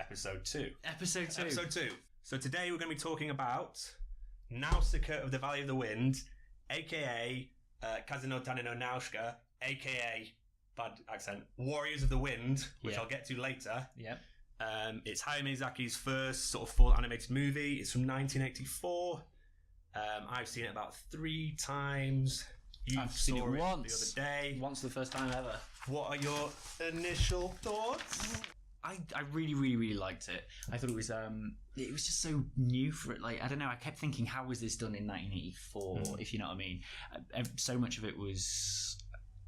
episode 2. Episode 2. Episode 2. So today we're going to be talking about Nausicaä of the Valley of the Wind, a.k.a. Kazeno Tane no Nausicaa, a.k.a. bad accent, Warriors of the Wind, which I'll get to later. Yep. It's Hayao Miyazaki's first sort of full animated movie. It's from 1984. I've seen it about 3 times. I've seen it the once. other day. Once, the first time ever. What are your initial thoughts? I really liked it. I thought it was just so new for it. Like, I don't know, I kept thinking, how was this done in 1984, if you know what I mean? So much of it was,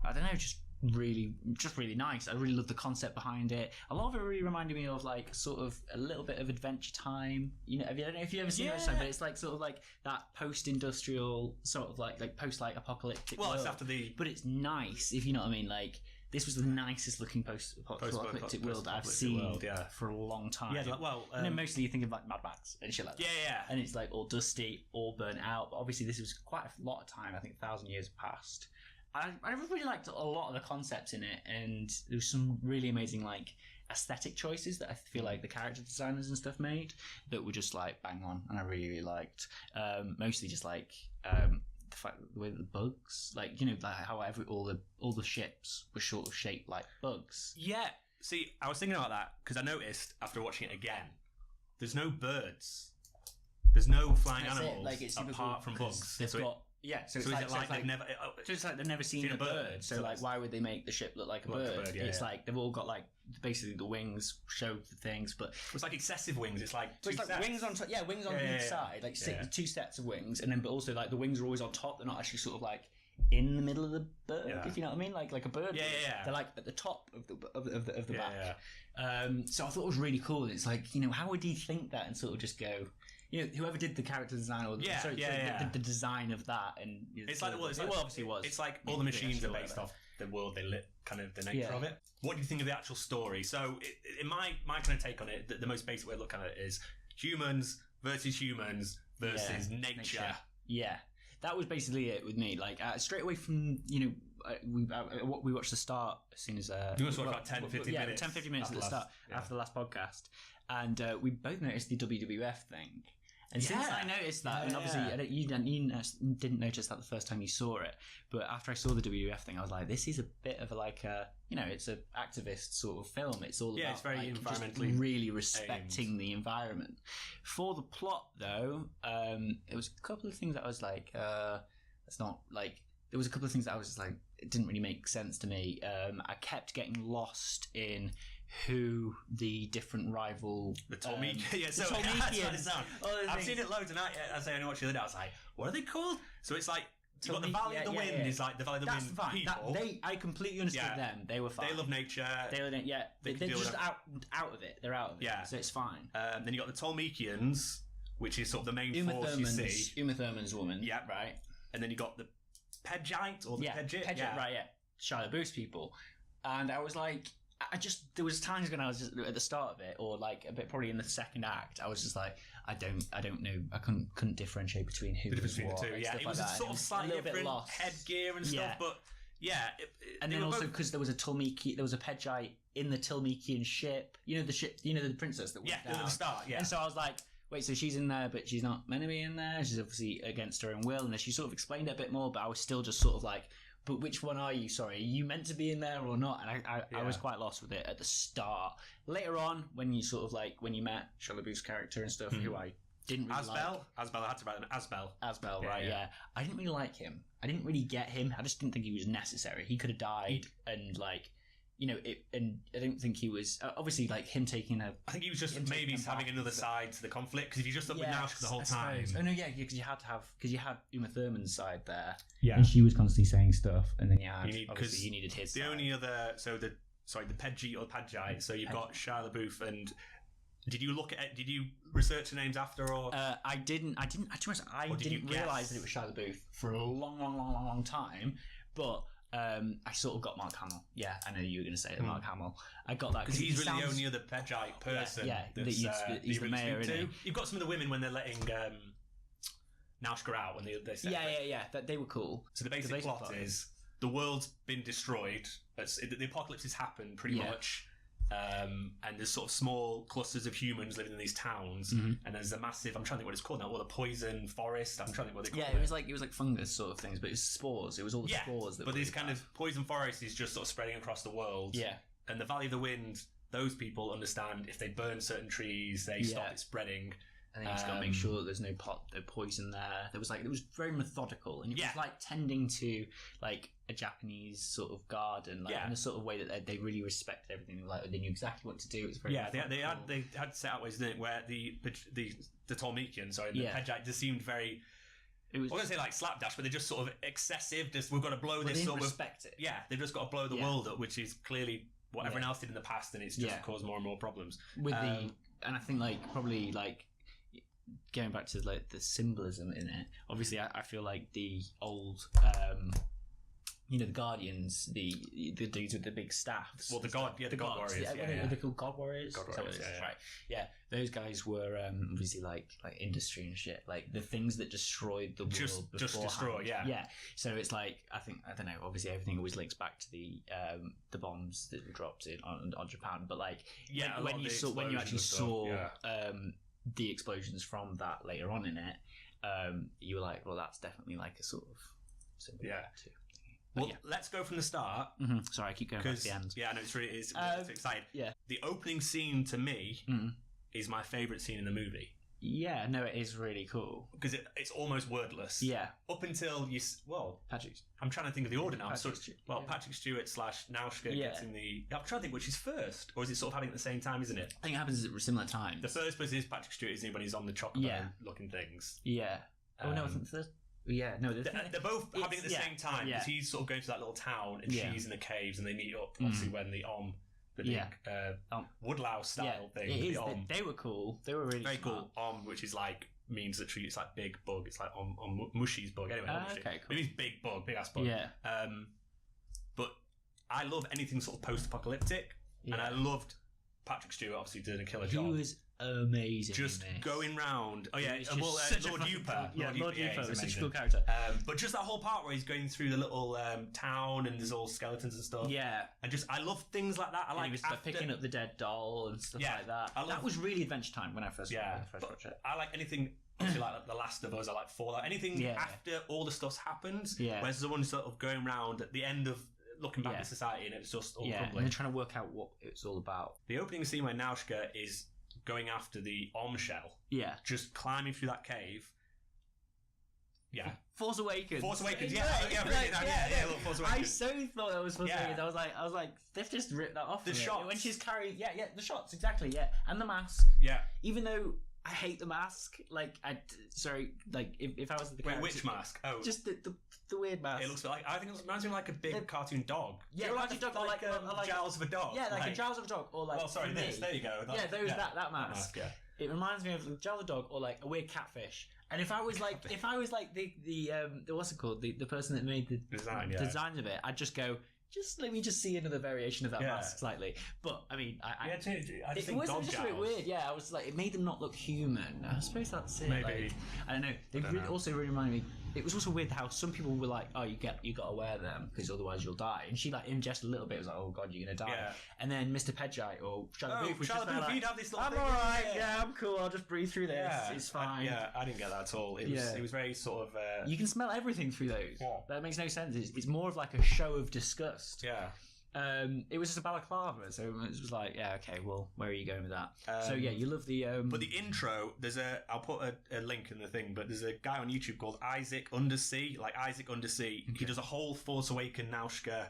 I don't know, just really nice. I really loved the concept behind it. A lot of it really reminded me of like sort of a little bit of Adventure Time. You know, I don't know if you've ever seen Adventure Time, but it's like sort of like that post-industrial sort of like post like apocalyptic. Well, world. it's after the. But it's nice, if you know what I mean. Like, this was the nicest looking post-apocalyptic world I've seen for a long time. Yeah, well, mostly you think of like Mad Max and shit like that. Yeah. And it's like all dusty, all burnt out. But obviously, this was quite a lot of time. I think 1,000 years passed. I really liked a lot of the concepts in it, and there was some really amazing like aesthetic choices that I feel like the character designers and stuff made that were just like bang on, and I really liked. Mostly just like the fact the way that the bugs, like, you know, like how all the ships were sort of shaped like bugs. Yeah. See, I was thinking about that because I noticed after watching it again, there's no birds, there's no flying animals like, it's apart from bugs. They've got. Yeah, so it's like they've never seen a bird. So like, why would they make the ship look like a bird? It's like they've all got like basically the wings show the things, but it's like excessive wings. It's like wings on top. Yeah, wings on each side, like 2 sets of wings, and then but also like the wings are always on top. They're not actually sort of like in the middle of the bird, if you know what I mean, like a bird. They're like at the top of the back. So I thought it was really cool. It's like, you know, how would he think that and sort of just go. You know, whoever did the character design or the design of that, and it's like obviously was. It's like all the machines are based off the world they lit, kind of the nature of it. What do you think of the actual story? So, in my kind of take on it, the most basic way to look at it is humans versus nature. Yeah, that was basically it with me. Like straight away from, you know, we watched the start as soon as you must watch about 10-15 minutes. 10-15 minutes at the start after the last podcast, and we both noticed the WWF thing. And since I noticed that, and obviously you didn't notice that the first time you saw it, but after I saw the WWF thing, I was like, this is a bit of it's an activist sort of film. It's all about, it's very like, environmentally just really respecting the environment. For the plot, though, it was a couple of things that I was like, it's not like. There was a couple of things that I was just like, it didn't really make sense to me. I kept getting lost in who the different rival... The Tolmekians. I've seen it loads, and as I only watched the other day, I was like, what are they called? So it's like, you've got the Valley of the Wind is like the Valley of the Wind people. I completely understood them. They were fine. They love nature. They're just out of it. They're out of it. Yeah. So it's fine. Then you got the Tolmekians, which is sort of the main force you see. Uma Thurman's woman. Yeah. Right. And then you got the Pedgite or the Pedgit. Right, Shia LaBeouf's people. And I was like, there was times when I was just at the start of it, or like a bit probably in the second act, I was just like, I don't know, I couldn't differentiate between who was what. The two, it was sort of slightly different headgear and stuff, but and then also because there was a Pedgite in the Tolmekian ship, you know, the ship, you know, the princess that went down at the start, and so I was like, wait, so she's in there, but she's not meant to be in there. She's obviously against her own will, and then she sort of explained it a bit more. But I was still just sort of like, but which one are you? Sorry, are you meant to be in there or not? And I was quite lost with it at the start. Later on, when you sort of like when you met Shia LaBeouf's character and stuff, who I didn't really like. Asbel, I had to write them. Asbel, right? Yeah, I didn't really like him. I didn't really get him. I just didn't think he was necessary. He could have died, and like. You know, and I don't think he was obviously like him taking a. I think he was just maybe having another side to the conflict because if you just look with Nausicaa the whole time. Oh no, because you had Uma Thurman's side there, and she was constantly saying stuff, and then you needed his. The side. only other the Pedgite or Pedgite. So you've got Shia LaBeouf and. Did you look at? Did you research the names after, or I didn't. I didn't realise that it was Shia LaBeouf for a long time, but. I sort of got Mark Hamill. Yeah, I know you were going to say it, Mark Hamill. I got that because he's really the only other Pedgite person. He's the mayor. Isn't he? You've got some of the women when they're letting Nausicaa out when they say that they were cool. So the basic plot is the world's been destroyed. The apocalypse has happened pretty much, and there's sort of small clusters of humans living in these towns, and there's a massive, I'm trying to think what it's called now, a poison forest, I'm trying to think what they call it. Yeah, it was like fungus sort of things, but it was spores. It was all the spores that. But this kind of poison forest is just sort of spreading across the world. Yeah. And the Valley of the Wind, those people understand if they burn certain trees, they stop it spreading. And then you just got to make sure that there's no poison there. It was very methodical, and it was like tending to like a Japanese sort of garden, like in a sort of way that they really respected everything. Like they knew exactly what to do. It was very they had set out ways, didn't it, where the Tolmekian, the Pejite just seemed very. I was going to say like slapdash, but they're just sort of excessive. Just we've got to blow this sort of respect it. Yeah, they've just got to blow the world up, which is clearly what everyone else did in the past, and it's just caused more and more problems. With and I think probably going back to the symbolism in it, obviously I feel like the old the Guardians, the dudes with the big staffs. Well, the God Warriors. They're called God Warriors. God Warriors, right. Yeah, those guys were obviously like industry and shit, like the things that destroyed the world. Just destroy, yeah. So it's like I don't know. Obviously, everything always links back to the bombs that were dropped on Japan, but when you actually saw the explosions from that later on in it, you were like, well, that's definitely like a sort of symbol too. Well, let's go from the start. Mm-hmm. Sorry, I keep going back to the end. Yeah, no, it's exciting. Yeah. The opening scene to me is my favourite scene in the movie. Yeah, no, it is really cool. Because it's almost wordless. Yeah. Up until Patrick. I'm trying to think of the order now. Patrick Stewart / Nausicaa gets in the... I'm trying to think which is first. Or is it sort of happening at the same time, isn't it? I think it happens at similar times. The first person is Patrick Stewart, isn't he, when he's on the chocobo looking things. Yeah. No, I think the first... Yeah, no, they're both happening at the same time because he's sort of going to that little town and she's in the caves and they meet up. Obviously, when the big woodlouse style thing. They were cool. They were really very smart. cool. Which is means literally it's like big bug. It's like Mushi's bug. Anyway, okay, cool. It means big bug, big ass bug. Yeah. But I love anything sort of post-apocalyptic, and I loved Patrick Stewart. Obviously, doing a killer job. He was amazing. Just going round. Oh yeah, Lord Uper. Lord Uper was such a cool character. But just that whole part where he's going through the little town and there's all skeletons and stuff. Yeah, and just I love things like that. He was picking up the dead doll and stuff like that. That was really Adventure Time when I first watched it. I like anything. Obviously, like The Last of Us, I like Fallout. Anything after all the stuff's happened, where someone's sort of going around at the end of looking back at society and it's just all crumbling. And they're trying to work out what it's all about. The opening scene where Nausicaa is going after the shell. Yeah. Just climbing through that cave. Yeah. Force Awakens. Force Awakens, look, Force Awakens. I so thought that was Force Awakens. I was like, they've just ripped that off. The shots. When she's carrying, the shots, exactly, and the mask. Yeah. Even though I hate the mask, if I was the character. Which mask? Oh. Just the weird mask. It looks like, I think it reminds me of like a big cartoon dog. Yeah, like a dog, or like jowls of a dog. Yeah, like a jowls of a dog, or like. Well, sorry, there you go. That mask. Yeah. It reminds me of the jowls of a dog, or like a weird catfish. And if I was like, the what's it called, the person that made the designs of it, I'd just go. Just let me see another variation of that mask slightly. But I mean, I just it was just a bit weird. Yeah, I was like, it made them not look human. I suppose that's it. Maybe I don't know. They also really reminded me. It was also weird how some people were like, "Oh, you got to wear them because otherwise you'll die." And she ingested a little bit. It was like, "Oh God, you're gonna die." Yeah. And then Mr. Pejite or Shia LaBeouf was just like, you'd have this little I'm thing. all right. Yeah, I'm cool. I'll just breathe through this. It's fine. I didn't get that at all. It was very sort of. You can smell everything through those. Yeah. That makes no sense. It's more of like a show of disgust. Yeah. It was just a balaclava, so it was like, okay, well, where are you going with that? So yeah, you love the. But the intro, I'll put a link in the thing, but there's a guy on YouTube called Isaac Undersea, like Isaac Undersea. Okay. He does a whole Force Awakens Nausicaa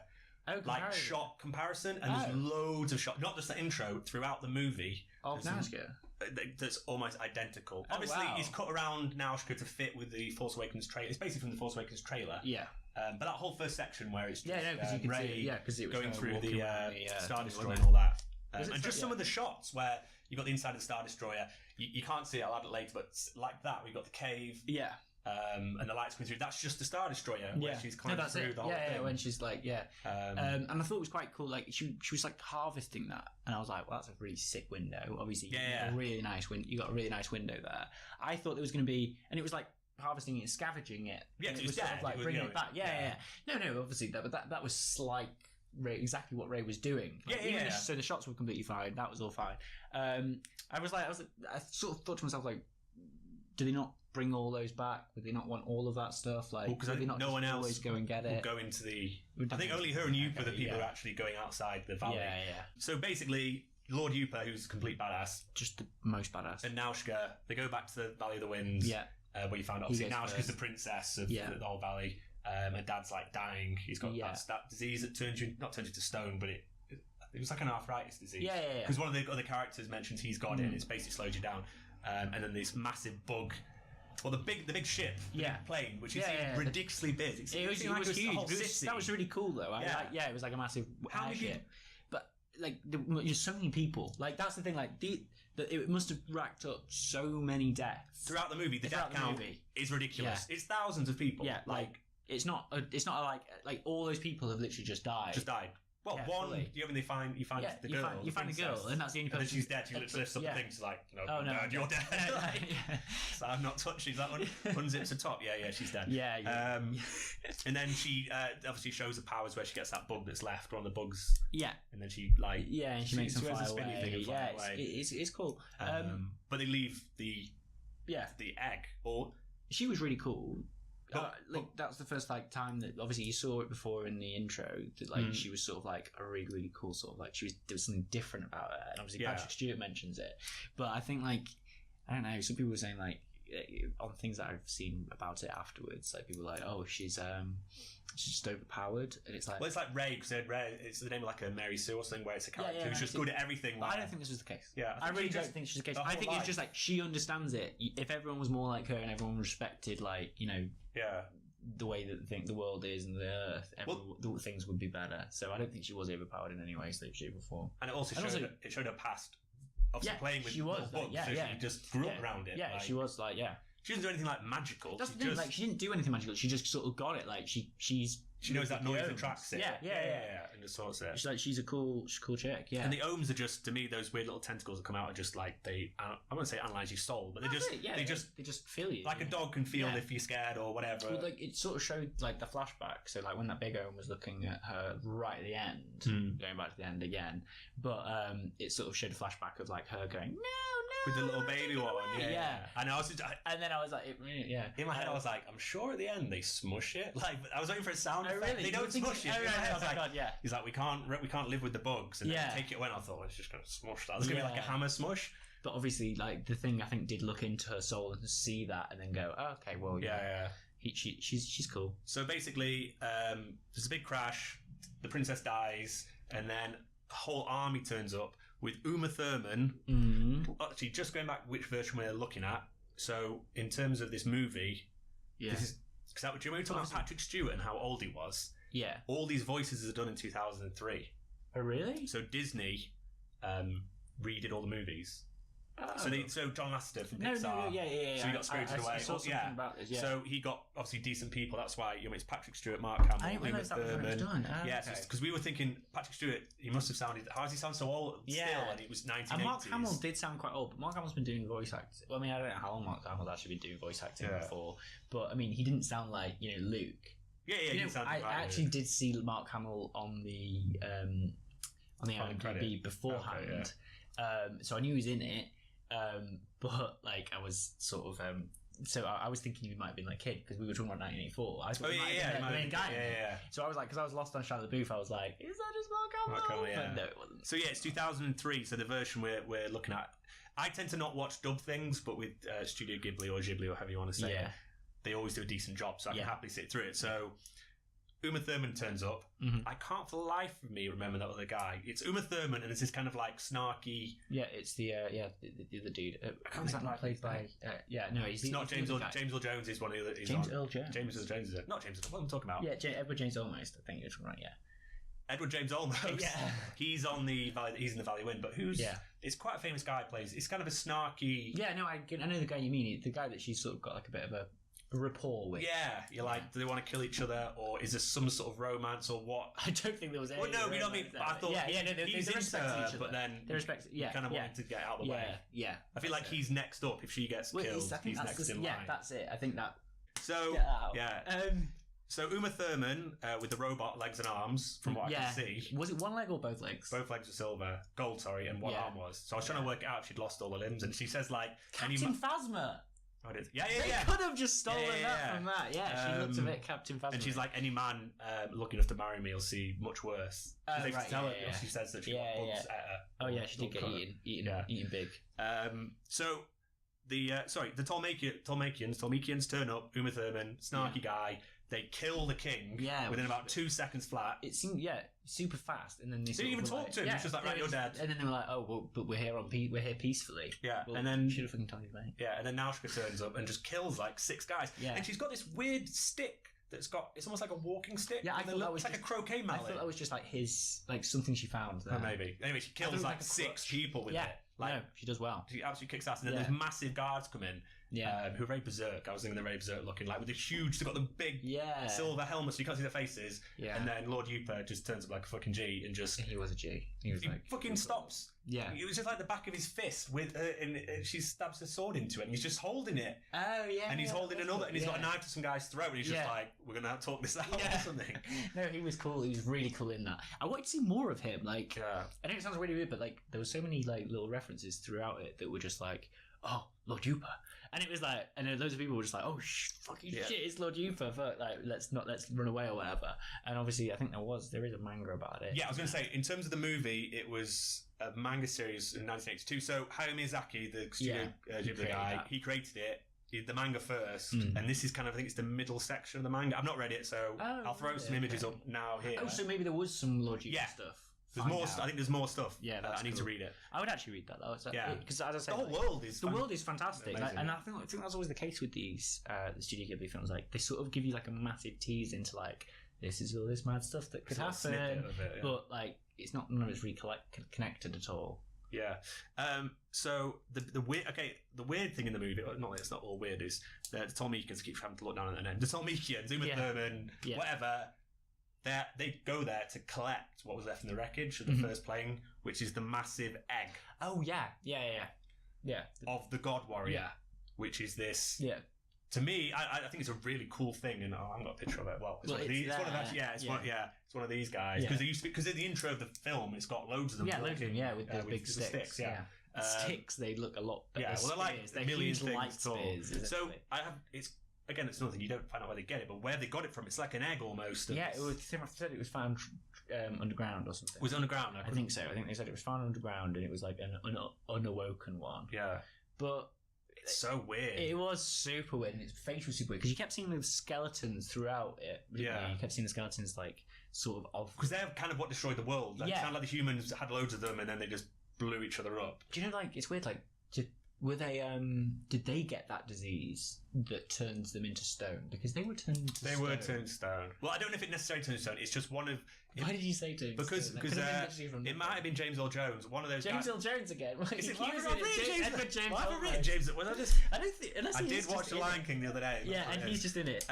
shot comparison, and there's loads of shots, not just the intro, throughout the movie. Of Nausicaa? That's almost identical. Obviously, he's cut around Nausicaa to fit with the Force Awakens trailer. It's basically from the Force Awakens trailer. Yeah. But that whole first section where it's just because you can see it, because it was going through the Star Destroyer and and all that. And just some of the shots where you've got the inside of the Star Destroyer, you can't see it, I'll add it later, but like that, we've got the cave. Yeah. And the lights coming through. That's just the Star Destroyer where she's climbing through the whole thing. Yeah, when she's like, and I thought it was quite cool. Like she was like harvesting that, and I was like, well, that's a really sick window. Obviously, you got a really nice window there. I thought there was going to be, and it was like harvesting it and scavenging it. Yeah, it was sort of like bringing it back. Yeah. No, obviously that was exactly what Ray was doing. So the shots were completely fine. That was all fine. I sort of thought to myself, like, do they not bring all those back? Would they not want all of that stuff? Like, because they not no one else always go and get it? Go into the. I think only her and Yupa are the people who are actually going outside the valley. Yeah. So basically, Lord Yupa, who's a complete badass, just the most badass, and Nausicaa, they go back to the Valley of the Winds. Yeah. Where you found out obviously Nausicaa's the princess of the whole valley. Her dad's like dying. He's got that disease that turns you to stone, but it was like an arthritis disease. Yeah. Because one of the other characters mentions he's got it, and it's basically slowed you down. And then this massive bug. Well, the big ship, the big plane, which is ridiculously big. It was huge. That was really cool, though. It was like a massive airship. But like, there's so many people. Like, that's the thing. Like, it must have racked up so many deaths throughout the movie. The death count is ridiculous. Yeah. It's thousands of people. Yeah, like it's not like all those people have literally just died. Well, one, you find the girl. You find the girl, and that's the only person. And then she's dead. She lifts up the thing. She's like, no, you're dead. So I'm not touched. She's like, unzips the top. Yeah, she's dead. Yeah. And then she obviously shows her powers where she gets that bug that's left, one of the bugs. Yeah. And then she like. Yeah, and she makes them fly away. Yeah, it's cool. But they leave the egg. Or she was really cool. That's the first time that obviously you saw it before in the intro that she was sort of like a really, really cool sort of like there was something different about her, and obviously Patrick Stewart mentions it. But I think I don't know, some people were saying on things that I've seen about it afterwards, like people were like, oh, she's just overpowered, and it's like, well, it's like Ray, because Ray, it's the name of like a Mary Sue or something, where it's a character who's just good at everything. But I don't think this was the case. Yeah, I really don't think she's the case. I think it's just like she understands it. If everyone was more like her and everyone respected, the way that the world is and the earth, things would be better. So I don't think she was overpowered in any way, shape, or form. And it also showed her past. Obviously, playing with books, she just grew up around it. Yeah, she was She doesn't do anything like magical. That's the thing. Like, she didn't do anything magical. She just sort of got it. Like she knows that noise attracts it. Yeah. And just sorts it. She's a cool chick. Yeah. And the ohms are just, to me, those weird little tentacles that come out are just like I won't say analyze your soul, but they just feel you. Like a dog can feel if you're scared or whatever. Well, like it sort of showed like the flashback. So like when that big ohm was looking at her right at the end, going back to the end again, but it sort of showed a flashback of like her going no with the little baby one. Yeah. And then I was like, in my head I was like, I'm sure at the end they smush it. Like I was waiting for a sound. Really? They don't smush it. I was like, he's like, we can't live with the bugs, and then take it away. And I thought, it's just going to smush that. It's going to be like a hammer smush. But obviously, like the thing I think did look into her soul and see that, and then go, oh, okay, well, she's cool. So basically, there's a big crash. The princess dies, and then a whole army turns up with Uma Thurman. Actually, just going back, which version we're looking at. So in terms of this movie, this is. Because do you remember talking about Patrick Stewart and how old he was? Yeah. All these voices are done in 2003. Oh, really? So Disney redid all the movies. So John Lasseter from Pixar. Yeah. So he got spirited away. I saw something about this, So he got obviously decent people. That's why it's Patrick Stewart, Mark Hamill, I didn't realise that was what it was done. Because we were thinking Patrick Stewart, he must have sounded. How does he sound so old? Still, and it was 1980s. And Mark Hamill did sound quite old, but Mark Hamill's been doing voice acting. Well, I mean, I don't know how long Mark Hamill's actually been doing voice acting before, but I mean, he didn't sound like Luke. Yeah. I actually did see Mark Hamill on the IMDb beforehand, so I knew he was in it. But like I was sort of so I was thinking he might have been like kid because we were talking about 1984. I thought he might have been the main guy. Yeah. So I was like, because I was lost on Shia LaBeouf, I was like, is that just Mark Hamill? But no, it wasn't. So it's 2003. So the version we're looking at, I tend to not watch dub things, but with Studio Ghibli or however you want to say it, they always do a decent job, so I can happily sit through it. So Uma Thurman turns up. I can't for the life of me remember that other guy. It's Uma Thurman, and it's this kind of like snarky. Yeah, it's the other dude. Is that not played by? He's not James Earl. James Earl Jones is one of the other. James Earl Jones. James Earl Jones is it? Not James. What am I talking about? Yeah, Edward James Olmos. I think you're right. Yeah. Edward James Olmos. He's on the Valley. He's in the Valley Wind, but who's? Yeah. It's quite a famous guy. Plays. It's kind of a snarky. Yeah, no, I know the guy you mean. The guy that she's sort of got like a bit of a rapport with. Yeah, you're like, do they want to kill each other, or is there some sort of romance, or what? I don't think there was any. Well, no, you know what I mean. I thought, he's into her, but then they respect. Yeah, kind of wanted to get out of the way. Yeah, I feel like he's next up if she gets killed. He's next in line. Yeah, that's it. I think that. So So Uma Thurman with the robot legs and arms, from what I can see. Was it one leg or both legs? Both legs were silver, gold, sorry, and one arm was. So I was trying to work it out if she'd lost all the limbs, and she says like Captain Phasma. Oh, it is. Yeah. They could have just stolen that from that. Yeah, she looked a bit Captain Phasma. And she's like, any man lucky enough to marry me will see much worse. She says that she got bugs at her. Oh yeah, she did get eaten big. So the Tolmekians turn up. Uma Thurman, snarky guy. They kill the king within about 2 seconds flat. It seemed super fast, and then they didn't even talk to him. It's just like, right, you're dead. And then they were like, oh, well, but we're here peacefully. Yeah, well, and then should have fucking told you that. Yeah, and then Nausicaa turns up and just kills like 6 guys. Yeah, and she's got this weird stick it's almost like a walking stick. Yeah, I thought that was like a croquet mallet. I thought that was just like something she found there. Oh, maybe. Anyway, she kills like 6 people with it. Like, no, she does well. She absolutely kicks ass, and then there's massive guards come in. Yeah, who are very berserk. I was thinking they're very berserk looking, like with the huge. They've got the big silver helmets, so you can't see their faces. Yeah, and then Lord Yupa just turns up like a fucking G and just. He was a G. He like fucking stops. Yeah, it was just like the back of his fist with, and she stabs her sword into it, and he's just holding it. Oh yeah, and he's holding another, and he's got a knife to some guy's throat, and he's just like, "We're gonna talk this out or something." No, he was cool. He was really cool in that. I wanted to see more of him. Like, I know it sounds really weird, but like, there were so many like little references throughout it that were just like, "Oh, Lord Yupa." And it was like, and then loads of people were just like, "Oh, fucking shit, it's Lord Yupa! Fuck, like, let's run away or whatever." And obviously, I think there is a manga about it. Yeah, I was going to say, in terms of the movie, it was a manga series in 1982. So Hayao Miyazaki, the studio Ghibli guy, he created it. The manga first, and this is kind of, I think it's the middle section of the manga. I've not read it, so I'll throw some images up now here. Oh, so maybe there was some Lord Yupa stuff. There's more. I think there's more stuff. Yeah, I need to read it. I would actually read that though. Because as I say, the whole world is fantastic, like, and I think that's always the case with these the Studio Ghibli films. Like, they sort of give you like a massive tease into like, this is all this mad stuff that could happen, but like none of it's really connected at all. Yeah. So the weird thing in the movie, not that it's not all weird, is the Tolmekians keep having to look down at the end. The Tolmekians, Uma Thurman, whatever. They go there to collect what was left in the wreckage of the first plane, which is the massive egg. Oh yeah. Of the God Warrior, which is this. Yeah. To me, I think it's a really cool thing, and I haven't got a picture of it. Well, it's one of these guys because in the intro of the film, it's got loads of them. Yeah, loads of them. Yeah, with the big sticks. Sticks. They look a lot. Yeah, well, they're like million things tall. So Again, it's nothing. You don't find out where they get it, but where they got it from, it's like an egg almost. Yeah, it was found underground or something. Was it underground? I think so. I think they said it was found underground, and it was like an unawoken one. Yeah, but it's so weird. It was super weird, and its face was super weird because you kept seeing the skeletons throughout it. You kept seeing the skeletons like sort of because they're kind of what destroyed the world. Like, it sounded like the humans had loads of them, and then they just blew each other up. Do you know? Like, it's weird. Like, were they? Did they get that disease that turns them into stone? Because they were turned to stone. They were turned to stone. Well, I don't know if it necessarily turned to stone. It's just one of. Why did you say to? Because it might have been James Earl Jones, one of those. James Earl Jones again. Is it James? Why have I written James? Was I just? I don't think. I did watch The Lion King the other day. Yeah, and he's just in it.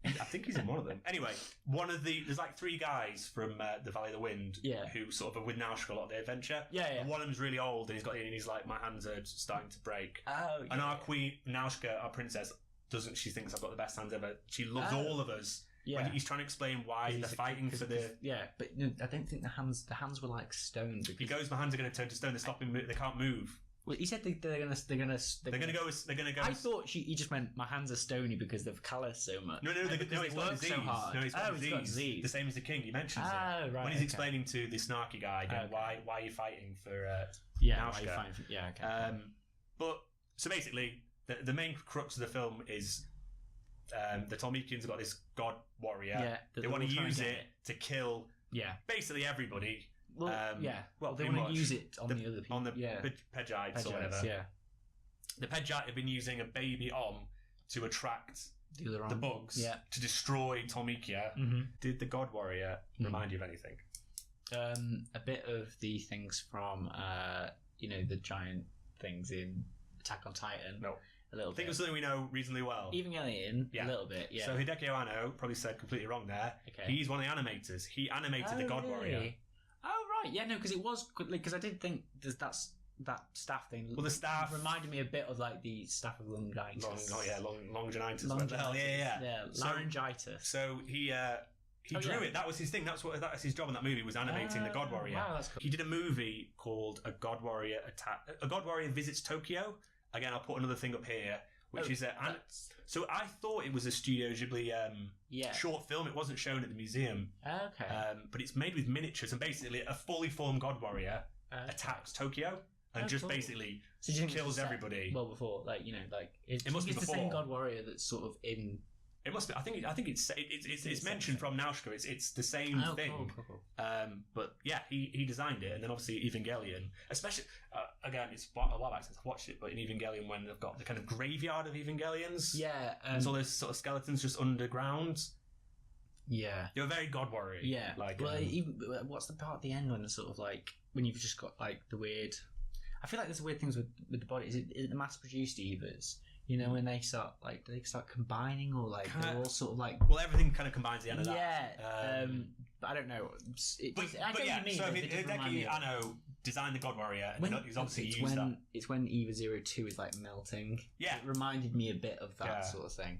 I think he's in one of them. Anyway, there's like 3 guys from the Valley of the Wind who sort of are with Nausicaa a lot of the adventure. Yeah. And one of them's really old, and he's like, my hands are starting to break. Oh, yeah. And our queen, Nausicaa, our princess, she thinks I've got the best hands ever. She loves all of us. Yeah. When he's trying to explain why they're fighting for the... Yeah, but no, I don't think the hands were like stone. He goes, my hands are going to turn to stone, they're stopping, they can't move. Well, he said they're gonna go. I thought he just meant my hands are stony because they've callous so much. No, he's got disease. So hard. No, he's got disease. The same as the king. He mentions it right, when he's explaining to the snarky guy, why are you fighting for? Nausicaa? Okay. But so basically, the main crux of the film is the Tolmekians have got this god warrior. Yeah, they want to use it to kill. Yeah, basically everybody. Well, they want to use it on the other people. On the Pedgites or whatever. Yeah. The Pedgite have been using a baby to attract the bugs to destroy Tolmekiä. Mm-hmm. Did the God Warrior remind you of anything? A bit of the things from, the giant things in Attack on Titan. No. A little bit. I think it was something we know reasonably well. Evangelion, a little bit, yeah. So Hideki Anno, probably said completely wrong there. Okay. He's one of the animators. He animated the God Warrior. Oh right, yeah, no, because it was because I did think that's that staff thing. Well, the staff reminded me a bit of like the staff of laryngitis. Longingitis. What the hell? Yeah. Laryngitis. So he drew it. That was his thing. That's his job in that movie, was animating the God Warrior. Wow, that's cool. He did a movie called A God Warrior Visits Tokyo. Again, I'll put another thing up here, which is so I thought it was a Studio Ghibli short film. It wasn't shown at the museum. Okay. But it's made with miniatures, and basically a fully formed God Warrior attacks Tokyo and basically kills everybody. Well, before, like, it must be the same God Warrior that's sort of in. It must be. I think it's mentioned from Nausicaa. It's the same thing. Cool. But yeah, he designed it, and then obviously Evangelion, especially again, it's a while back since I've watched it. But in Evangelion, when they've got the kind of graveyard of Evangelions, and all those sort of skeletons just underground. Yeah, you're a very God Warrior. Yeah, what's the part at the end when it's sort of like when you've just got like the weird. I feel like there's weird things with the body. Is it the mass-produced Evas? When they start combining, or like they're all sort of like. Well, everything kind of combines the end of that. Yeah, but I don't know. I get what you mean. So Hideki Anno designed the God Warrior, and he's obviously used that. It's when Eva 02 is like melting. Yeah, it reminded me a bit of that sort of thing.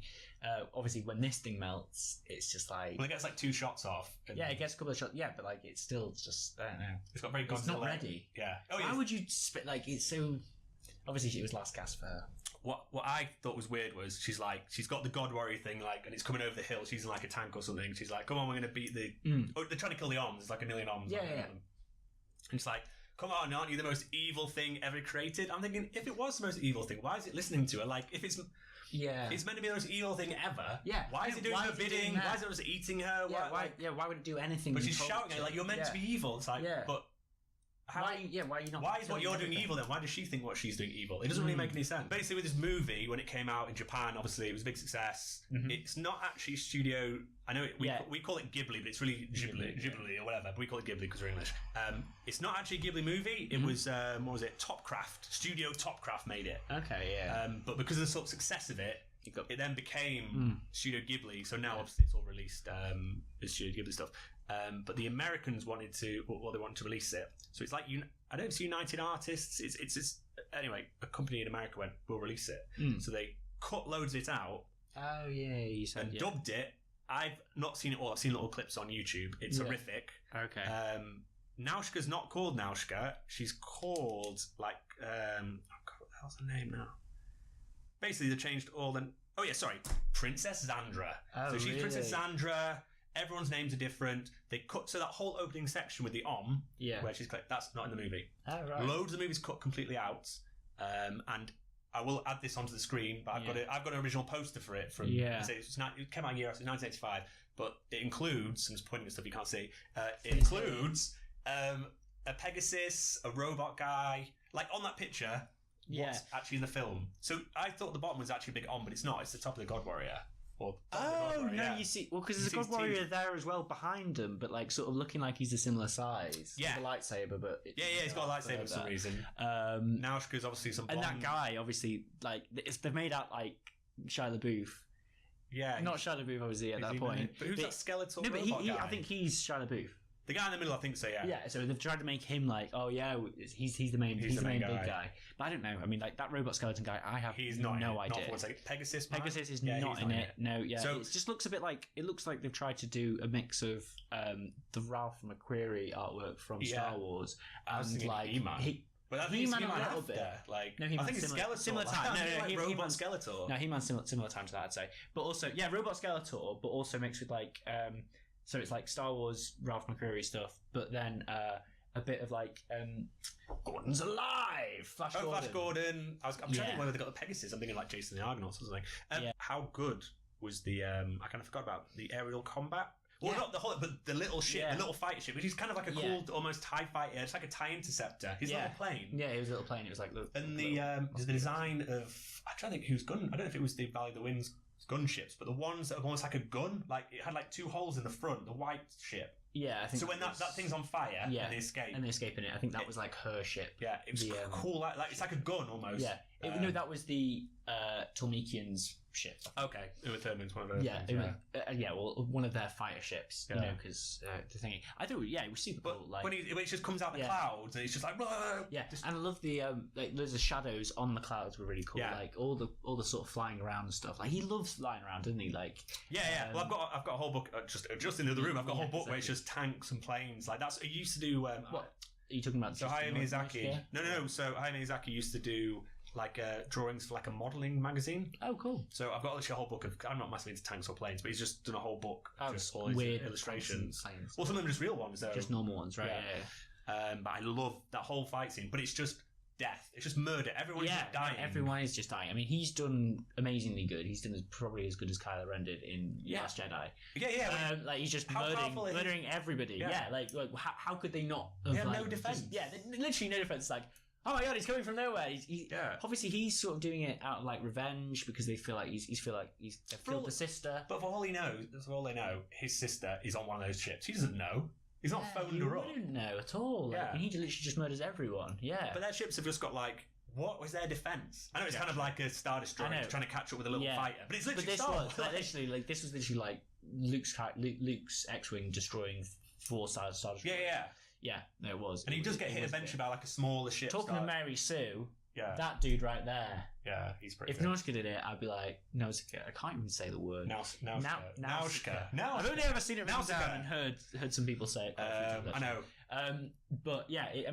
Obviously, when this thing melts, it's just like. Well, it gets like 2 shots off. Yeah, it gets a couple of shots. Yeah, but like it's still just I don't know. It's got very. It's not ready. Yeah. Why would you spit like it's so? Obviously, it was last gasp for her. What I thought was weird was she's got the God Warrior thing and it's coming over the hill. She's in like a tank or something. She's like, come on, we're going to beat the. Oh, they're trying to kill the Oms. There's like a million Oms. Yeah. And it's like, come on, aren't you the most evil thing ever created? I'm thinking, if it was the most evil thing, why is it listening to her? Like, if it's meant to be the most evil thing ever. Yeah. Why is it doing her bidding? Why is it just eating her? Why would it do anything? But she's shouting at her like, you're meant to be evil. It's like, but. Why are you not? Why is what you're doing evil then? Why does she think what she's doing evil? It doesn't really make any sense. Basically, with this movie, when it came out in Japan, obviously it was a big success. Mm-hmm. It's not actually Studio. I know we call it Ghibli, but it's really Ghibli or whatever. But we call it Ghibli because we're English. It's not actually a Ghibli movie. It was what was it? Topcraft. Studio Topcraft made it. Okay, yeah. But because of the sort of success of it then became Studio Ghibli. So now obviously it's all released as Studio Ghibli stuff. But the Americans wanted to release it. So it's like I don't know if it's United Artists. It's anyway, a company in America went, we'll release it. So they cut loads of it out. Oh yeah, you said and dubbed it. I've not seen it all. I've seen little clips on YouTube. It's horrific. Okay. Nausicaa's not called Nausicaa. She's called like what the hell's her name now? Basically, they changed all the. Oh yeah, sorry, Princess Xandra. Oh, so she's really? Princess Xandra. Everyone's names are different. They cut to that whole opening section with the where she's clicked. That's not in the movie. Oh, right. Loads of the movies cut completely out. And I will add this onto the screen, but I've got an original poster for it from. It came out in 1985, but it includes. I'm just pointing at stuff you can't see. It includes a Pegasus, a robot guy, like on that picture. What's actually in the film. So I thought the bottom was actually a big but it's not. It's the top of the God Warrior. You see, well, because there's a God Warrior there as well behind him, but like sort of looking like he's a similar size. Yeah, with a lightsaber, but he's got a lightsaber for some reason. Nausicaa's obviously some, and that guy obviously like they've made out like Shia LaBeouf. Yeah, not Shia LaBeouf obviously at that point. But who's that skeletal? No, but robot guy? I think he's Shia LaBeouf. The guy in the middle, I think so. Yeah. Yeah. So they've tried to make him like, he's the main big guy. But I don't know. I mean, like that robot skeleton guy, I have no idea. Pegasus. Pegasus is not in it. No. Yeah. So it just looks a bit like they've tried to do a mix of the Ralph McQuarrie artwork from Star Wars and like He-Man. But I think He-Man a little bit. Like, no, I think it's Skeletor. Similar time. No, Robot Skeletor. No, He-Man's similar time to that, I'd say. But also, Robot Skeletor, but also mixed with like. So it's like Star Wars, Ralph McQuarrie stuff, but then a bit of like Gordon's alive. Flash Gordon. I'm trying to think whether they got the Pegasus. I'm thinking like Jason the Argonauts or something. How good was the? I kind of forgot about the aerial combat. Well, not the whole, but the little ship, the little fighter ship, which is kind of like a cool, almost TIE fighter. It's like a TIE interceptor. His little plane. Yeah, it was a little plane. It was like the design of. I'm trying to think whose gun. I don't know if it was the Valley of the Winds gunships, but the ones that are almost like a gun, like it had like 2 holes in the front, the white ship. Yeah, I think so. When that thing's on fire, and they escape, in it. I think that was like her ship. Yeah, it was cool. Like it's like a gun almost. Yeah, that was the Tolmekians' ship. Okay, Uma Thurman's one of those. Yeah, things, well, one of their fighter ships, you know, because the thing. I thought, it was super cool. Like when it just comes out the clouds and it's just like, and I love the like there's the shadows on the clouds were really cool. Like all the sort of flying around and stuff. Like he loves flying around, doesn't he? Like Well, I've got a whole book just in the other room. I've got a whole book where it's just tanks and planes. Like that's I used to do. What are you talking about? So Hayao Miyazaki. No. So Hayao Miyazaki used to do like drawings for like a modelling magazine. Oh, cool. So I've got literally a whole book of. I'm not massively into tanks or planes, but he's just done a whole book just all weird illustrations. Planes. Well, some of them are just real ones, though. Just normal ones, right? Yeah. But I love that whole fight scene. But it's just death. It's just murder. Everyone is just dying. Everyone is just dying. I mean, he's done amazingly good. He's done probably as good as Kylo Ren did in Last Jedi. Yeah. Like he's just murdering everybody. Yeah. Like how could they not? They have no defense. Literally no defense. Like, oh my god, he's coming from nowhere. Obviously, he's sort of doing it out of like revenge because they feel like he's killed the sister. But for all he knows, that's all they know. His sister is on one of those ships. He doesn't know. He's not phoned her up. He wouldn't know at all. Like, and he literally just murders everyone. Yeah. But their ships have just got like, what was their defense? I know it's kind of like a Star Destroyer trying to catch up with a little fighter, but it's literally this was literally like Luke's X-wing destroying 4 Star Destroyers. Yeah, no, it was. And he does get hit eventually by like a smaller ship. Talking to Mary Sue, that dude right there. Yeah, he's pretty good. If Nausicaa did it, I'd be like, Nausicaa. I can't even say the word. Nausicaa. I've only ever seen it written down and heard some people say it. I know. But yeah, if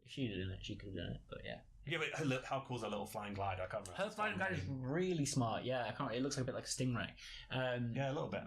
she did it, she could have done it. But yeah. Yeah, but how cool is that little flying glider? I can't remember. Her flying glider is really smart. Yeah, it looks like a bit like a stingray. Yeah, a little bit.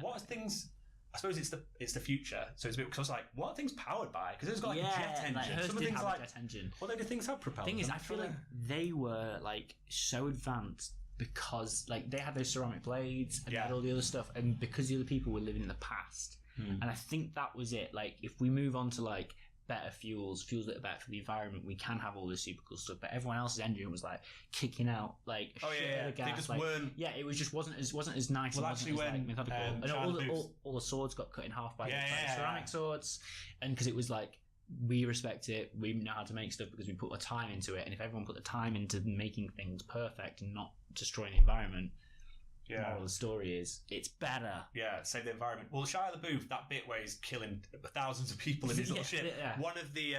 What are things? I suppose it's the future, so it's a bit because I was like, what are things powered by? Because it's got like a jet engine. Like hers some did things have like a jet engine. Well, do things have propellers? Thing is, I feel like they were like so advanced because like they had those ceramic blades and they had all the other stuff, and because the other people were living in the past, and I think that was it. Like if we move on to like better fuels that are better for the environment, we can have all this super cool stuff. But everyone else's engine was like kicking out like shit of gas. They just weren't. Yeah, it was just wasn't as nice. Well, and actually, wasn't when as, like, methodical. And all the swords got cut in half by the ceramic swords, and because it was like we respect it, we know how to make stuff because we put the time into it. And if everyone put the time into making things perfect and not destroying the environment. The moral of the story is it's better. Yeah, save the environment. Well, Shia LaBeouf, that bit where he's killing thousands of people in his little ship. One of the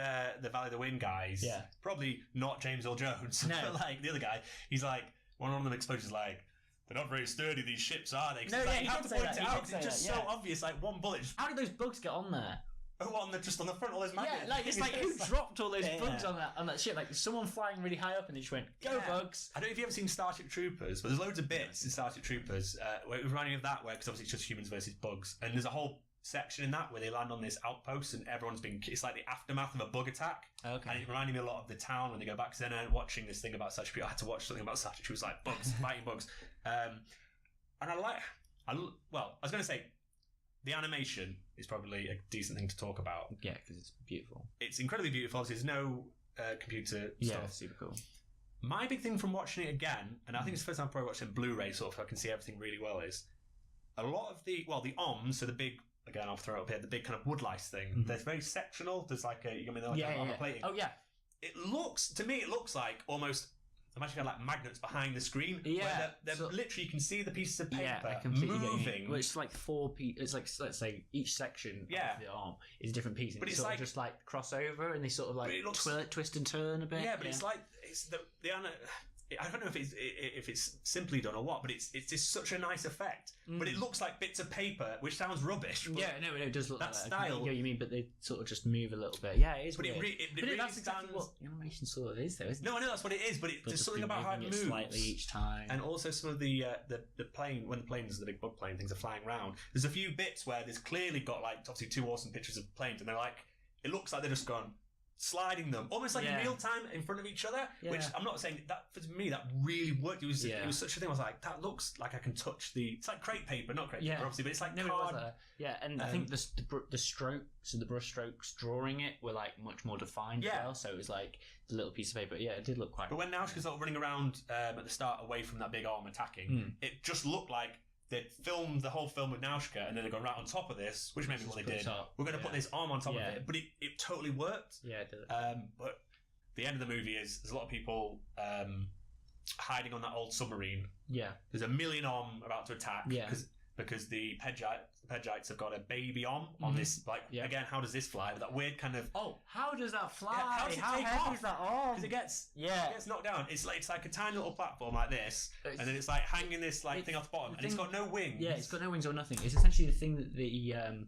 Valley of the Wind guys, probably not James Earl Jones, but like the other guy, he's like one of them exposes like they're not very sturdy. These ships are they? You have to point it out. It's just so obvious. Like one bullet. How did those bugs get on there? Oh, just on the front, all those magnets. Yeah, like it's like who dropped all those bugs on that ship? Like someone flying really high up and they just went, "Go bugs!" I don't know if you've ever seen Starship Troopers, but there's loads of bits in Starship Troopers where it was reminding me of that, where because obviously it's just humans versus bugs, and there's a whole section in that where they land on this outpost and everyone's been. It's like the aftermath of a bug attack. Okay. And it reminded me a lot of the town when they go back. Because then watching this thing about Starship, I had to watch something about Starship. It was like bugs fighting bugs, and I was going to say. The animation is probably a decent thing to talk about. Yeah, because it's beautiful. It's incredibly beautiful. Obviously, there's no computer stuff. Yeah, super cool. My big thing from watching it again, and I think it's the first time I probably watched it in Blu-ray, sort of, I can see everything really well, is a lot of the OMS, so the big, again, I'll throw it up here, the big kind of woodlice thing, there's very sectional. There's like armor plating. Oh, yeah. To me, it looks like almost... Imagine you had like magnets behind the screen. Yeah, they're literally you can see the pieces of paper I completely moving. Well, it's like 4 pieces. It's like let's say each section of the arm is a different piece, but it's sort like of just like crossover, and they sort of like twist and turn a bit. Yeah, but it's like I don't know if it's simply done or what, but it's just such a nice effect. But it looks like bits of paper, which sounds rubbish. But it does look that like style. You mean, but they sort of just move a little bit. Yeah, it is. But weird. it really that's stands. exactly what animation sort of is, though, isn't it? No, I know that's what it is, but there's something about how it moves slightly each time, and also some of the plane when the big bug plane things are flying around. There's a few bits where there's clearly got like obviously 2 awesome pictures of planes, and they're like it looks like they're just gone. Sliding them almost like in real time in front of each other, which I'm not saying that for me that really worked. It was such a thing. I was like, that looks like I can touch it's like crepe paper, not crepe paper, obviously, but it's like card. And I think the strokes and the brush strokes drawing it were like much more defined as well. So it was like the little piece of paper. Yeah, it did look quite. But when Nausicaa's running around at the start away from that big arm attacking, it just looked like. They filmed the whole film with Nausicaä and then they go right on top of this, which maybe what they did. We're going to put this arm on top of it, but it totally worked. Yeah, it did. But the end of the movie is there's a lot of people hiding on that old submarine. Yeah. There's a million about to attack. Yeah. Because the Pedgites have got a baby on this, like, again, how does this fly? With that weird kind of... Oh, how does that fly? Yeah, how does it take heavy off? is that on? Because it gets knocked down. It's like a tiny little platform like this, and then it's like hanging this thing off the bottom, and it's got no wings. Yeah, it's got no wings or nothing. It's essentially the thing that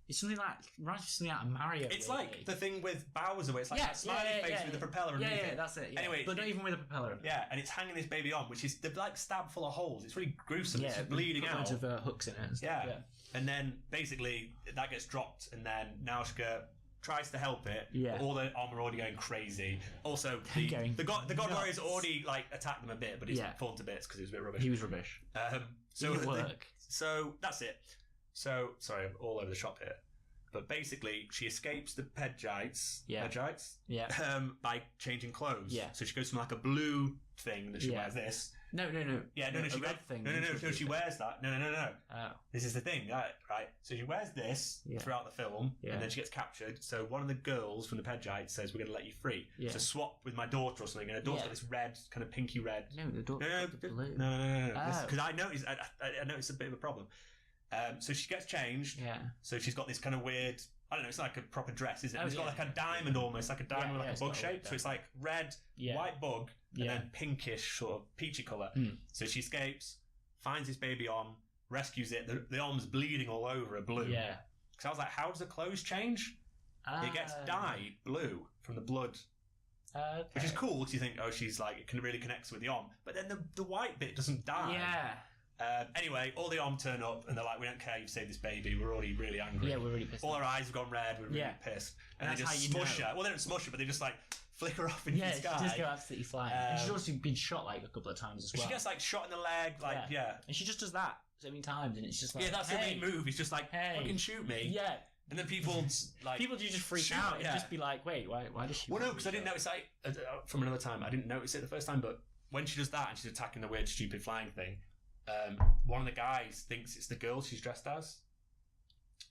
it's something like something out of Mario. It's like the thing with Bowser, where it's like that smiley face with the propeller underneath it. Yeah, that's it. Yeah. Anyway, but not even with a propeller. Yeah, and it's hanging this baby on, which is they're like stabbed full of holes. It's really gruesome. Yeah, it's bleeding out. Loads of hooks in it. And stuff. Yeah. And then basically that gets dropped, and then Nausicaa tries to help it. Yeah. But all the armor already going crazy. Also, the God Warriors already like attacked them a bit, but he's fallen to bits because he was a bit rubbish. He was rubbish. So it work. So that's it. So sorry, I'm all over the shop here. But basically, she escapes the Pedgites. Yeah. Pedgites. Yeah. By changing clothes. Yeah. So she goes from like a blue thing that she wears this. No. Yeah, no. She red thing. No. She wears that. No. Oh. This is the thing, right? So she wears this throughout the film, and then she gets captured. So one of the girls from the Pedgites says, "We're going to let you free to swap with my daughter or something." And her daughter's got this red, kind of pinky red. No, the daughter's blue. No. Oh. Because I noticed a bit of a problem. So she gets changed. Yeah. So she's got this kind of weird. I don't know. It's like a proper dress, isn't it? It's got like a diamond almost, like a diamond with like a bug shape. So it's like red, white bug, and then pinkish, sort of peachy colour. So she escapes, finds this baby rescues it. The arm's bleeding all over her blue. Yeah. Because I was like, how does the clothes change? It gets dyed blue from the blood. Okay. Which is cool because you think, she's like, it can really connect with the arm. But then the white bit doesn't dye. Yeah. Anyway, all the arm turn up and they're like, we don't care, you've saved this baby, we're already really angry. Yeah, we're really pissed. All our eyes have gone red, we're really pissed. And they just smush her. Well, they don't smush her, but they just like flicker off into the sky. Yeah, she does go absolutely flying. And she's also been shot like a couple of times as well. She gets like shot in the leg, And she just does that so many times, and it's just like, that's the main move. He's just like, fucking shoot me. Yeah. And then people do just freak out and just be like, wait, why does she? Well, no, because I didn't notice from another time. I didn't notice it the first time, but when she does that and she's attacking the weird, stupid flying thing, one of the guys thinks it's the girl she's dressed as.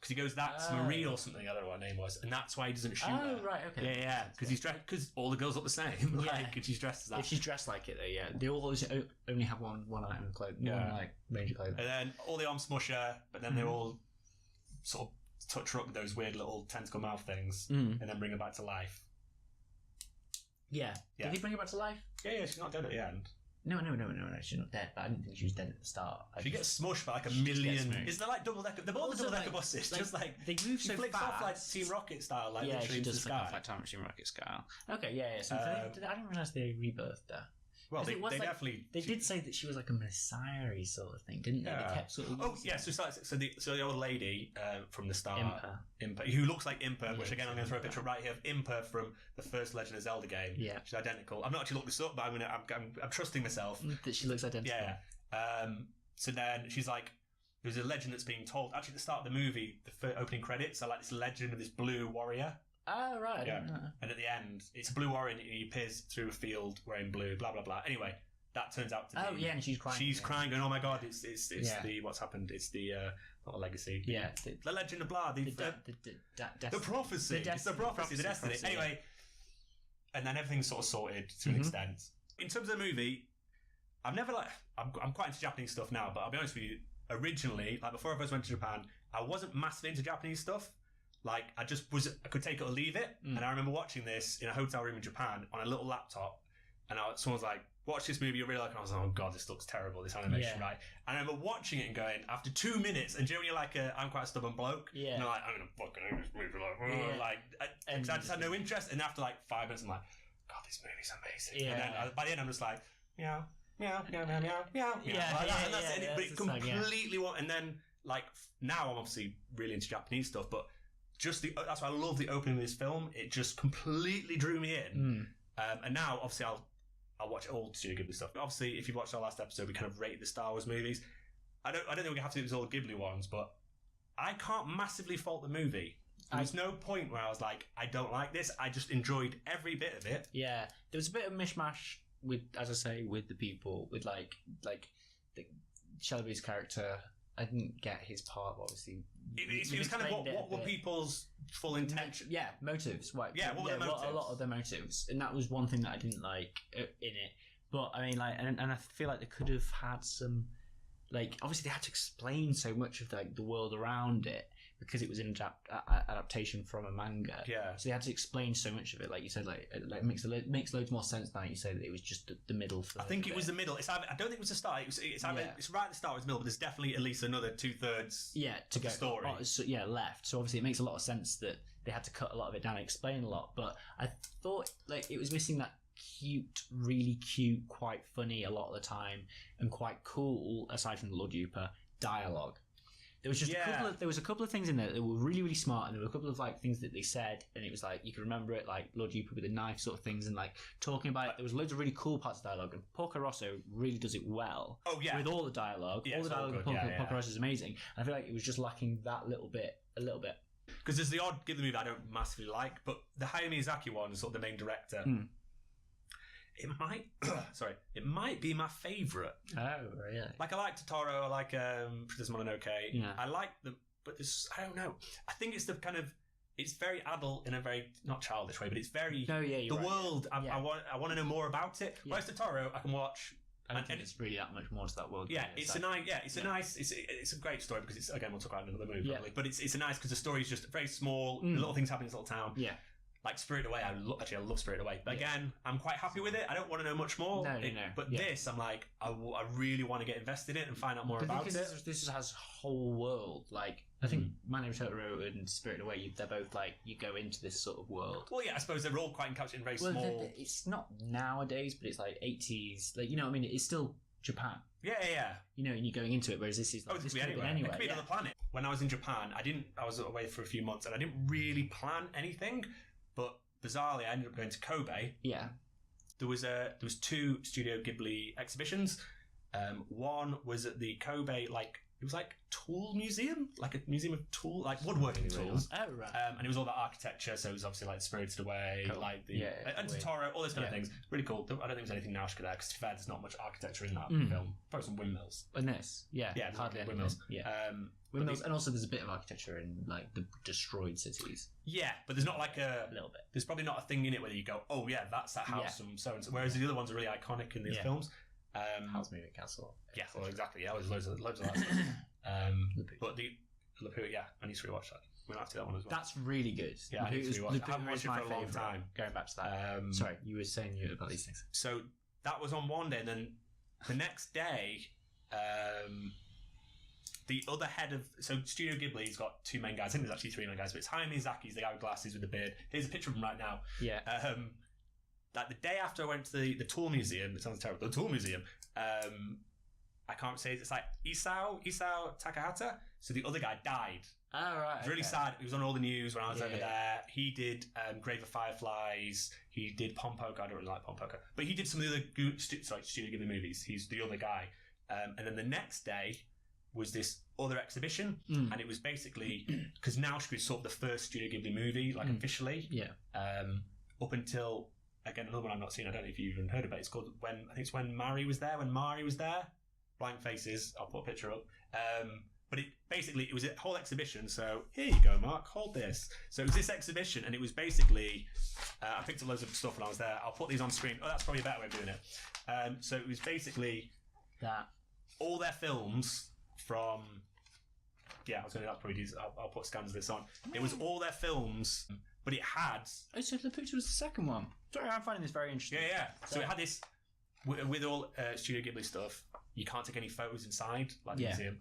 Because he goes, that's Marie or something, I don't know what her name was, and that's why he doesn't shoot her. Oh, right, okay. Yeah, because he's dressed, because all the girls look the same, and she's dressed as that. If she's dressed like it, though, they all only have one item of clothing, one like major clothing. And then all the arms smush her, but then they all sort of touch her up with those weird little tentacle mouth things, and then bring her back to life. Yeah. Did he bring her back to life? Yeah, she's not dead at the end. No, she's not dead, but I didn't think she was dead at the start. She gets smushed by like a million. Is there like double decker? They're both double decker buses. Just like they move so flicks fast. off like Team Rocket style, like literally she into does the flick sky. off like Team Rocket style. Okay, yeah. So I didn't realise they rebirthed her. Well, they definitely. They did say that she was like a messiah sort of thing, didn't they? Yeah. They kept sort of. Oh yeah, so the old lady from the start, Impa, who looks like Impa, which again I'm going to throw a picture right here of Impa from the first Legend of Zelda game. Yeah, she's identical. I've not actually looked this up, but I'm trusting myself that she looks identical. Yeah. So then she's like, there's a legend that's being told. Actually, at the start of the movie, the opening credits are like this legend of this blue warrior. Oh, right. Yeah. And at the end, it's a blue warrior and he appears through a field wearing blue, blah, blah, blah. Anyway, that turns out to be... Oh, yeah, and she's crying. She's crying, going, oh my God, it's the... What's happened? It's the... not a legacy. Yeah. The legend of blah. The prophecy. It's the prophecy, the destiny. Anyway, and then everything's sort of sorted to an extent. In terms of the movie, I've never I'm quite into Japanese stuff now, but I'll be honest with you, originally, like before I first went to Japan, I wasn't massively into Japanese stuff. Like, I could take it or leave it. And I remember watching this in a hotel room in Japan on a little laptop. And someone was like, watch this movie, you'll really like it. And I was like, oh God, this looks terrible, this animation, right? And I remember watching it and going, after 2 minutes, and generally I'm quite a stubborn bloke. Yeah. And I'm like, I'm going to fucking hate this movie. Because I just had no interest. And after like 5 minutes, I'm like, God, this movie's amazing. Yeah. And then by the end, I'm just like, meow, meow, meow, meow, meow, meow. And that's it. But it completely and then, like, now I'm obviously really into Japanese stuff, but that's why I love the opening of this film. It just completely drew me in. And now, obviously, I'll watch all Studio Ghibli stuff. Obviously, if you watched our last episode, we kind of rated the Star Wars movies. I don't think we have to do all the Ghibli ones, but I can't massively fault the movie. There was no point where I was like, I don't like this. I just enjoyed every bit of it. Yeah, there was a bit of mishmash with, as I say, with the people, with like the Shelby's character. I didn't get his part, obviously. It was kind of what were people's full intention? Yeah, motives. Right. Yeah, what were their motives? A lot of their motives. And that was one thing that I didn't like in it. But I mean, like, and I feel like they could have had some, like, obviously they had to explain so much of like the world around it because it was an adaptation from a manga. Yeah. So they had to explain so much of it. Like you said, like it makes loads more sense now. You say that it was just the middle. I think it was the middle. It's either, I don't think it was the start. It's right at the start. It was the middle, but there's definitely at least another 2/3. To go story. Left. So obviously it makes a lot of sense that they had to cut a lot of it down and explain a lot. But I thought like it was missing that really cute, quite funny a lot of the time, and quite cool. Aside from the Lord Yupa dialogue. There was just a couple of things in there that were really, really smart, and there were a couple of like things that they said, and it was like you could remember it, like Lord Yupa with the knife sort of things, and like talking about it. There was loads of really cool parts of dialogue, and Porco Rosso really does it well. Oh yeah, with all the dialogue, all the dialogue. Porco Rosso is amazing. And I feel like it was just lacking that little bit. Because there's the odd Ghibli movie I don't massively like, but the Hayao Miyazaki one, sort of the main director. It might be my favourite. Oh, really? Like I like Totoro, I like Princess Mononoke. Yeah. I like them, but there's I don't know. I think it's the kind of it's very adult in a very not childish way, but it's very the world. I want to know more about it. Whereas Totoro, I can watch. I don't think it's really that much more to that world. Yeah, it's a great story because it's again we'll talk about it in another movie probably, but it's a nice because the story is just very small, little things happen in this little town. Yeah. Like Spirited Away, I love Spirited Away. But again, I'm quite happy with it. I don't want to know much more. No. But this, I'm like, I really want to get invested in it and find out more about it. This has a whole world. Like, I think My Name is Totoro and Spirited Away, they're both like, you go into this sort of world. Well, yeah, I suppose they're all quite encapsulated in very small... It's not nowadays, but it's like 80s. Like, you know what I mean? It's still Japan. Yeah. You know, and you're going into it, whereas this is like... this could be anywhere. It could be another planet. When I was in Japan, I was away for a few months and I didn't really plan anything, but... Bizarrely, I ended up going to Kobe. Yeah, there was 2 Studio Ghibli exhibitions. One was at the Kobe, it was like tool museum, like a museum of tool, like woodworking tools. Oh right. And it was all about architecture, so it was obviously like Spirited Away, cool. like the and Totoro, all those kind of things. Really cool. I don't think there's anything Nausicaa there because to be fair, there's not much architecture in that film. Probably some windmills. In this, hardly any windmills. Windmills, and also there's a bit of architecture in like the destroyed cities. Yeah, but there's not like a little bit. There's probably not a thing in it where you go, oh yeah, that's that house from so and so. Whereas the other ones are really iconic in these films. House Moving Castle. Yeah, well, exactly. Yeah, there's loads of that stuff. But the Laputa, I need to rewatch that. We'll have to do that one as well. That's really good. Yeah, I need to rewatch it. I haven't watched it for a long time. Going back to that. Sorry, you were saying about these things. So that was on one day, and then the next day, the other head of... So Studio Ghibli's got 2 main guys. I think there's actually 3 main guys, but it's Hayao Miyazaki's the guy with glasses with the beard. Here's a picture of him right now. Yeah. Like the day after I went to the tool museum, it sounds terrible, the tool museum, I can't say it's like Isao Takahata. So the other guy died. Oh, right. It was really sad. It was on all the news when I was over there. He did Grave of Fireflies. He did Pompoko. I don't really like Pompoko. But he did some of the other Studio Ghibli movies. He's the other guy. And then the next day was this other exhibition. And it was basically... Because Nausicaa is sort of the first Studio Ghibli movie, like officially. Yeah. Up until... Again, another one I've not seen. I don't know if you've even heard about it. It's called when Mari was there. When Mari was there. Blank faces. I'll put a picture up. But it was a whole exhibition. So here you go, Mark. Hold this. So it was this exhibition, and it was basically. I picked up loads of stuff when I was there. I'll put these on screen. Oh, that's probably a better way of doing it. So it was basically that all their films from. Yeah, I was going to. That's probably. I'll put scans of this on. It was all their films, but it had. Oh, so the picture was the second one. Sorry, I'm finding this very interesting. Yeah. So it had this with all Studio Ghibli stuff. You can't take any photos inside, like the museum.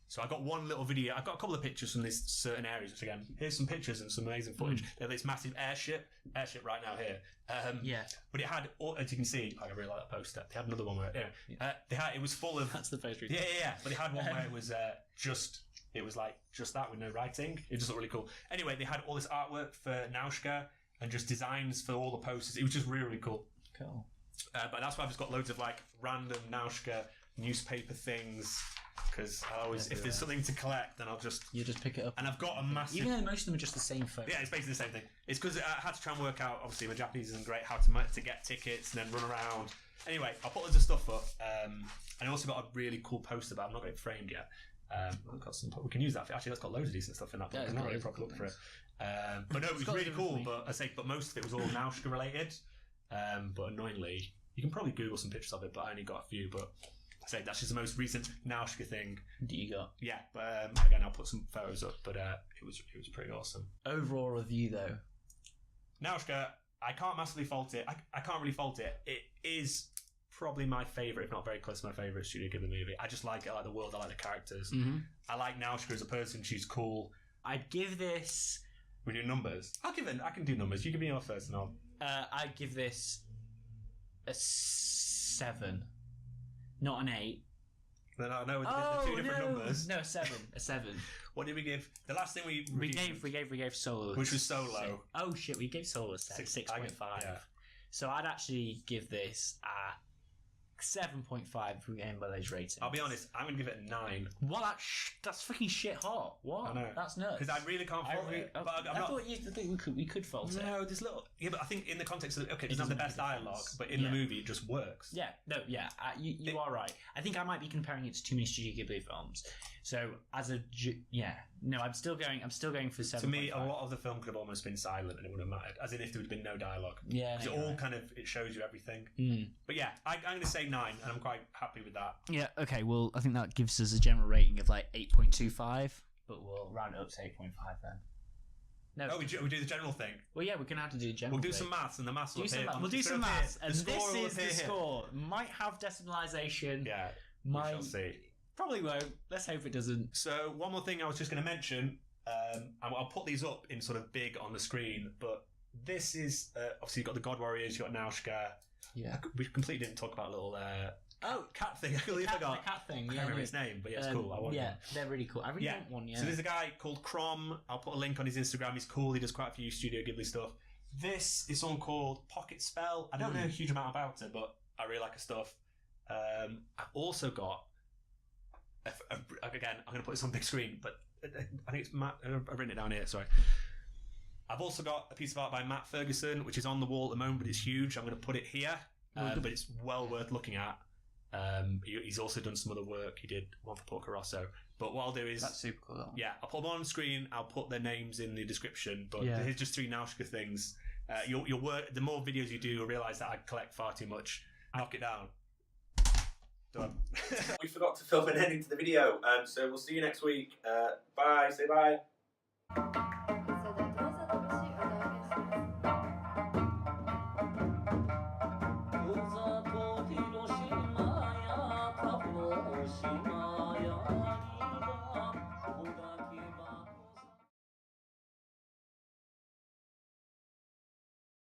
So I got one little video. I've got a couple of pictures from these certain areas. Which again, here's some pictures and some amazing footage. They have this massive airship right now here. But it had, as you can see, I really like that poster. They had another one where it was full of. That's the poster. Yeah. But they had one where it was just that with no writing. It just looked really cool. Anyway, they had all this artwork for Nausicaa and just designs for all the posters. It was just really, really cool. Cool. But that's why I've just got loads of like random Nausicaa newspaper things because I always, if there's something to collect, then you just pick it up. And I've got a massive. Even though most of them are just the same photo. Yeah, it's basically the same thing. It's because I had to try and work out. Obviously, my Japanese isn't great. How to get tickets and then run around. Anyway, I'll put loads of stuff up. And I also got a really cool poster, but I've not got it framed yet. We can use that. Actually, that's got loads of decent stuff in that. Yeah, I'm not really proper look for it. But no, it was really cool. But most of it was all Nausicaa related. But annoyingly, You can probably Google some pictures of it, but I only got a few. But I say that's just the most recent Nausicaa thing that you got. Yeah, but again, I'll put some photos up. But it was pretty awesome. Overall review though, Nausicaa, I can't massively fault it. I can't really fault it. It is probably my favourite, if not very close to my favourite Studio Ghibli movie. I just like it. I like the world. I like the characters. Mm-hmm. I like Nausicaa as a person. She's cool. I'd give this. We do numbers. I can do numbers. You give me your first, and I'll. I'd give this a 7, not an 8. No, there's two different numbers. No, a 7. A 7. What did we give? The last thing we gave Solo, which was Solo. Oh shit, we gave Solo a 6.5. Yeah. So I'd actually give this a 7.5 for Game by those ratings. I'll be honest, I'm going to give it a 9. What? That's freaking shit hot. What? I know. That's nuts. Because I really can't fault it. But I thought you think we could fault it. No, there's little... Yeah, but I think in the context of... Okay, it's not the best dialogue, but in the movie it just works. Yeah, no, yeah. You are right. I think I might be comparing it to too many Studio Ghibli films. So, as a... Yeah. No, I'm still going for 7. To me, a lot of the film could have almost been silent and it wouldn't have mattered. As in if there would have been no dialogue. Yeah. Because it all kind of... It shows you everything. Mm. But yeah, I'm going to say 9, and I'm quite happy with that. Yeah, okay, well, I think that gives us a general rating of like 8.25, but we'll round it up to 8.5 then. No. Oh, we do the general thing. Well, yeah, we're going to have to do the general We'll do thing. some maths, and the maths will appear. We'll do some maths, and this is the score. Might have decimalisation. Yeah, we shall see. Probably won't. Let's hope it doesn't. So, one more thing I was just going to mention, I'll put these up in sort of big on the screen, but this is, obviously you've got the God Warriors, you've got Nausicaa. Yeah. We completely didn't talk about a little... cat thing. I completely forgot. The cat thing. I can't remember his name, but yeah, it's cool. I want one. They're really cool. I really want one. Yeah. So there's a guy called Crom. I'll put a link on his Instagram. He's cool. He does quite a few Studio Ghibli stuff. This is someone called Pocketspell. I don't know a huge amount about it, but I really like her stuff. I've also got again. I'm going to put this on big screen, but I think it's Matt. I've written it down here. Sorry. I've also got a piece of art by Matt Ferguson, which is on the wall at the moment, but it's huge. I'm going to put it here, but it's well worth looking at. He's also done some other work. He did one for Porco Rosso. But what I'll do is... That's super cool. Yeah, I'll put them on screen. I'll put their names in the description. But here's just 3 Nausicaa things. You'll work, the more videos you do, you'll realise that I collect far too much. Knock it down. Done. We forgot to film an ending to the video. So we'll see you next week. Bye. Say bye. Hiroshima ya